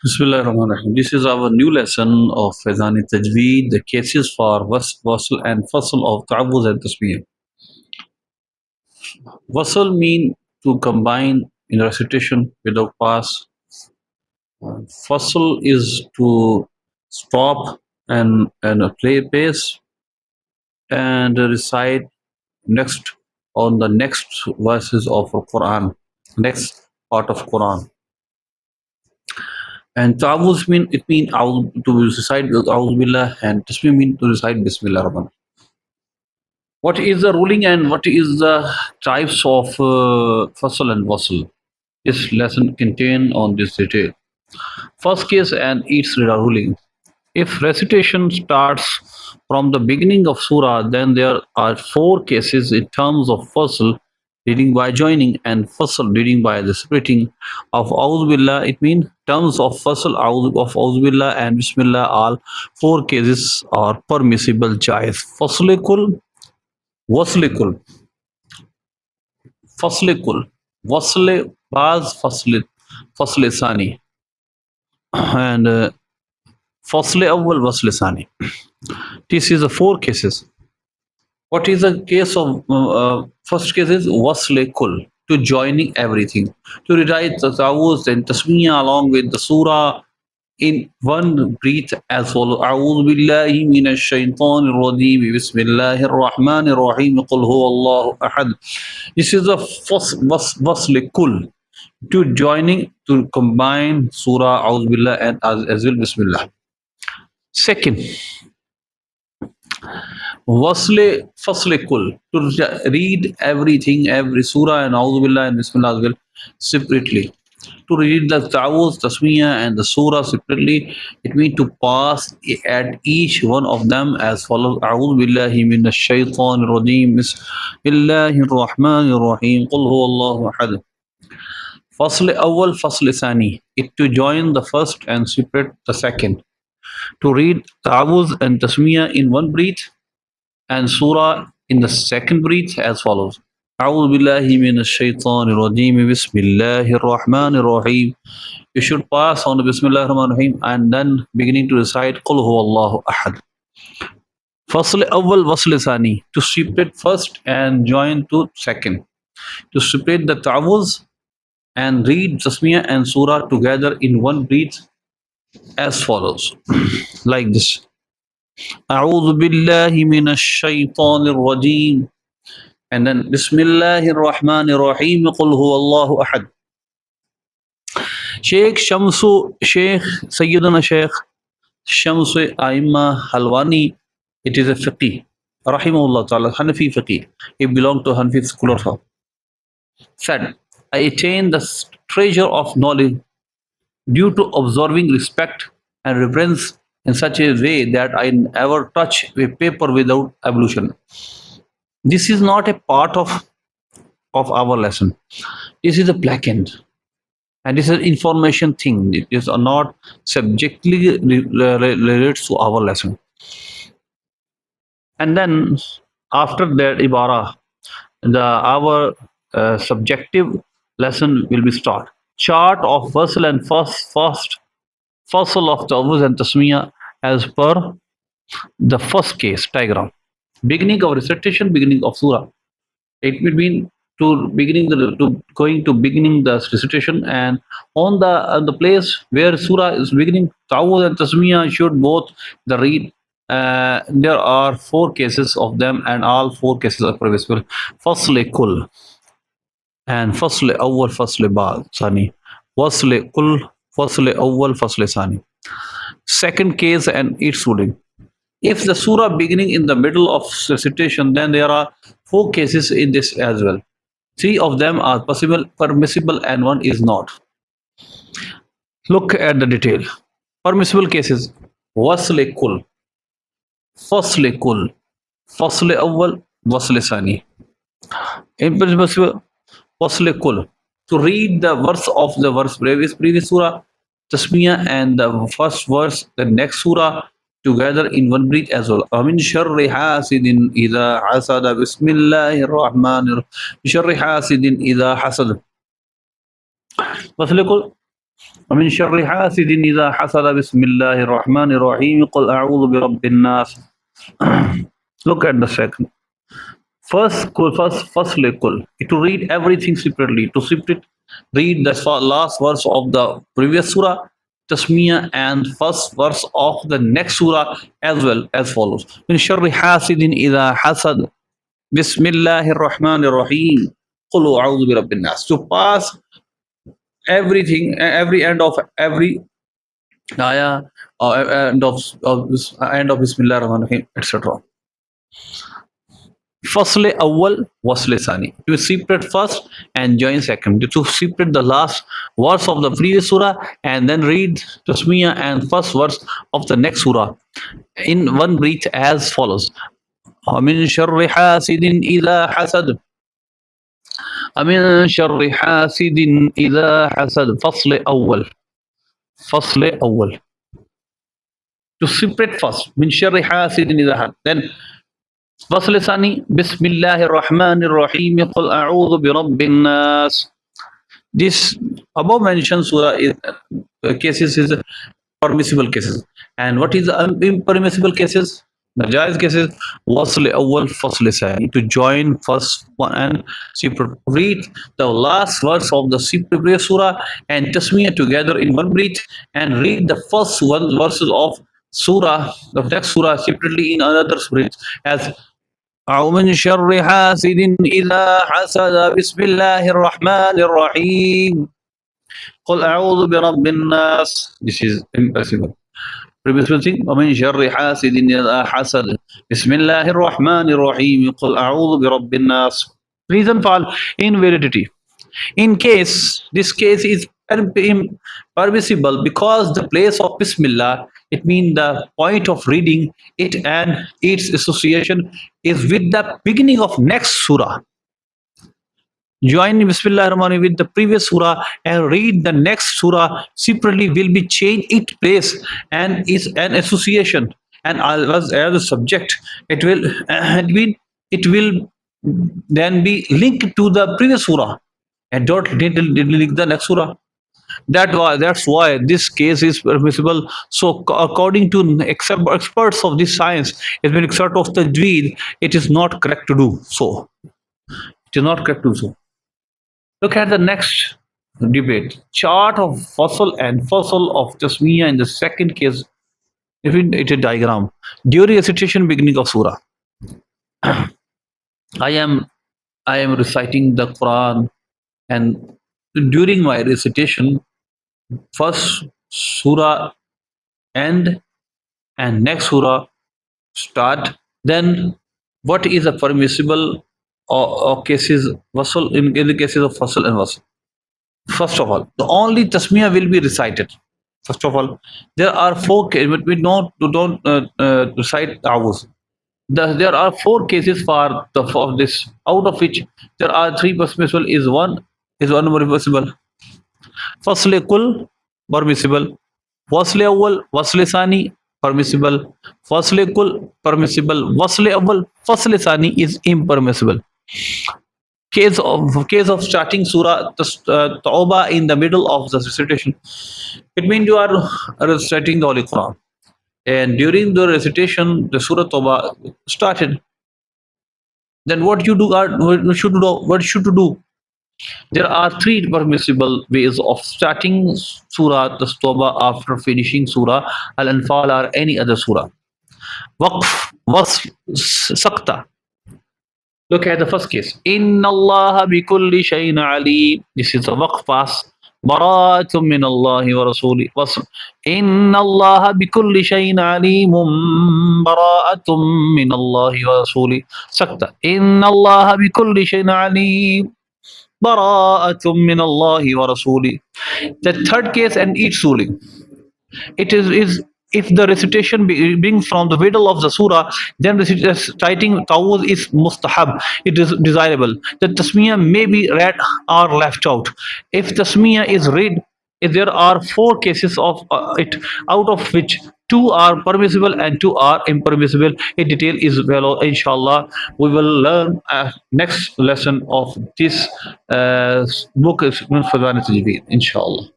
Bismillahirrahmanirrahim. This is our new lesson of Faizany Tajweed, the cases for wasl and fasl of ta'awuz and tasbih. Wasl mean to combine in recitation without pass. Fasl is to stop and play pace and recite next on the next verses of Quran, next part of Quran. And ta'awuz mean to recite a'udhu billah and tasbih mean to recite Bismillah Rahman. What is the ruling and what is the types of fasl and wasl? This lesson contain on this detail. First case and its ruling. If recitation starts from the beginning of surah, then there are four cases in terms of fasl, reading by joining, and fasl, reading by the splitting of A'udhu Billah. It means terms of fasl of A'udhu Billah and Bismillah. All four cases are permissible. Jais faslikul, waslikul, faslikul, wasle baz fasli, fasle sani, and fasle awwal wasle sani. This is the four cases. What is the case of first case is wasle kul, to joining everything, to recite the ta'awuz and tasmiyah along with the surah in one breath as follows. أعوذ بالله من الشيطان الرجيم بسم الله الرحمن الرحيم قل هو الله أحد. This is the first wasle kul, to joining, to combine surah أعوذ بالله and as well Bismillah. Second, Wasle fasle kul, to read everything, every surah and A'udhu Billah and Bismillah as well separately. To read the ta'awuz, tasmiyah and the surah separately, it means to pass at each one of them as follows. A'udhu Billahi minash shaitanir rajim. Bismillahir rahmanir rahim. Qul huwallahu ahad. Fasle awwal, fasle sani. It to join the first and separate the second. To read ta'awuz and tasmiyah in one breath and surah in the second breath as follows. أعوذ بالله من الشيطان الرجيم بسم الله الرحمن الرحيم. You should pass on the Bismillah Rahman Rahim and then beginning to recite قل هو الله أحد. فصل أول وصل ثاني, to separate first and join to second. To separate the ta'awuz and read tasmiyah and surah together in one breath as follows. Like this. أعوذ بالله من الشيطان الرجيم and then Bismillahir Rahmanir Rahim قل هو الله أحد. Sheikh Sayyidina Sheikh Shamsu Aima Halwani, it is a fiqh, Rahimahullah Ta'ala, Hanafi fiqh. He belonged to Hanafi school of thought. Said, I attained the treasure of knowledge due to observing respect and reverence in such a way that I never touch a paper without ablution. This is not a part of our lesson. This is a black end. And this is an information thing. It is not subjectively related to our lesson. And then after that ibara, our subjective lesson will be start. Chart of fasl and first fasl of ta'awuz and tasmiyah as per the first case diagram. Beginning of recitation, beginning of surah. It will mean to beginning the recitation, and on the place where surah is beginning, ta'awuz and tasmiyah should both the read. There are four cases of them, and all four cases are permissible. Fasle kul and fasle awwal, fasle ba sani. Wasle kul, fasle awwal, fasle sani. Second case and its ruling. If the surah beginning in the middle of recitation, then there are four cases in this as well. Three of them are permissible, and one is not. Look at the detail. Permissible cases: wasle kul, fasle kul, fasle awwal, wasle sani. Impermissible, wasle kul, to read the verse of the previous surah, tasmiyah, and the first verse, the next surah together in one breath as well. Amin sharri hasidin idha hasada. Bismillahir Rahmanir Rahim. Sharri hasidin idha hasad. Wasle kul, ومن شر حاسد إذا حسد بسم الله الرحمن الرحيم قل أعوذ برب الناس. Look at the second. Firstly, kul. To read everything separately. To separate, read the last verse of the previous surah, tasmiyah, and first verse of the next surah as well as follows. Min sharri hasidin idha hasad. Bismillahir Rahmanir Rahim. Qul a'udhu bi rabbin nas. To pass everything, every end of every ayah, end of Bismillah Rahman Rahim, etc. Fasle awwal, wasle sani. You separate first and join second. To separate the last verse of the previous surah and then read tasmiyah and first verse of the next surah in one breath as follows. ومن شر حاسد إذا حسد. ومن شر حاسد إذا حسد. فصل أول. فصل أول. To separate first. من شر حاسد إذا حسد. Then فصل ثاني. بسم الله الرحمن الرحيم قل أعوذ برب الناس. This above mentioned surah is, cases is permissible cases. And what is the impermissible cases? The jaiz cases, wasl awwal fasl sani, to join first one and read the last verse of the previous surah and tasmiyah together in one breath, and read the first one verses of surah, the next surah separately in another breath as أعوذ من شر حاسد إذا حسد بسم الله الرحمن الرحيم قل أعوذ برب الناس. This is impossible. Previous thing, ومن شر حاسد إذا حسد بسم الله الرحمن الرحيم قل أعوذ برب الناس. Reason for invalidity. In case this case is permissible because the place of Bismillah, it means the point of reading it and its association is with the beginning of next surah. Join Bismillah Rahman with the previous surah and read the next surah separately will be changed its place and is an association, and as a subject it will then be linked to the previous surah and don't link the next surah. That's why this case is permissible. So according to experts of this science, it's been expert of Tajweed, it is not correct to do so. It is not correct to do so. Look at the next debate. Chart of fossil and fossil of Tasmiyah in the second case. If it a diagram. During recitation beginning of surah. I am reciting the Quran, and during my recitation, first surah end and next surah start. Then what is a permissible or cases wasl in the cases of fasl and wasl? First of all, the only tasmiyah will be recited. First of all, there are four cases, but we don't recite awuz. There are four cases for this, out of which there are three permissible. One permissible. Fasle kul permissible. Wasle awwal, wasle sani permissible. Fasle kul permissible. Wasle awwal, fasle sani is impermissible. Case of starting surah Tawbah in the middle of the recitation, it means you are reciting the Holy Quran, and during the recitation the surah Tawbah started. Then what should you do? There are three permissible ways of starting surah Tawbah after finishing surah Al-Anfal or any other surah. Waqf was sakta. Look at the first case. Inna Allah bi kulli shay'in alim. This is a waqf pass. Bara'atun min Allah wa rasuli. Inna Allah bi kulli shay'in alimun. Bara'atun min Allah wa rasuli. Sakta. Inna Allah bi kulli shay'in alim. Bara'atun min Allah wa rasuli. The third case and each ruling. It is if the recitation being from the middle of the surah, then reciting tawuz is mustahab. It is desirable. The tasmiyah may be read or left out. If tasmiyah is read, if there are four cases of it, out of which two are permissible and two are impermissible. In detail is well, inshallah. We will learn next lesson of this book, Faizany Tajweed, inshallah.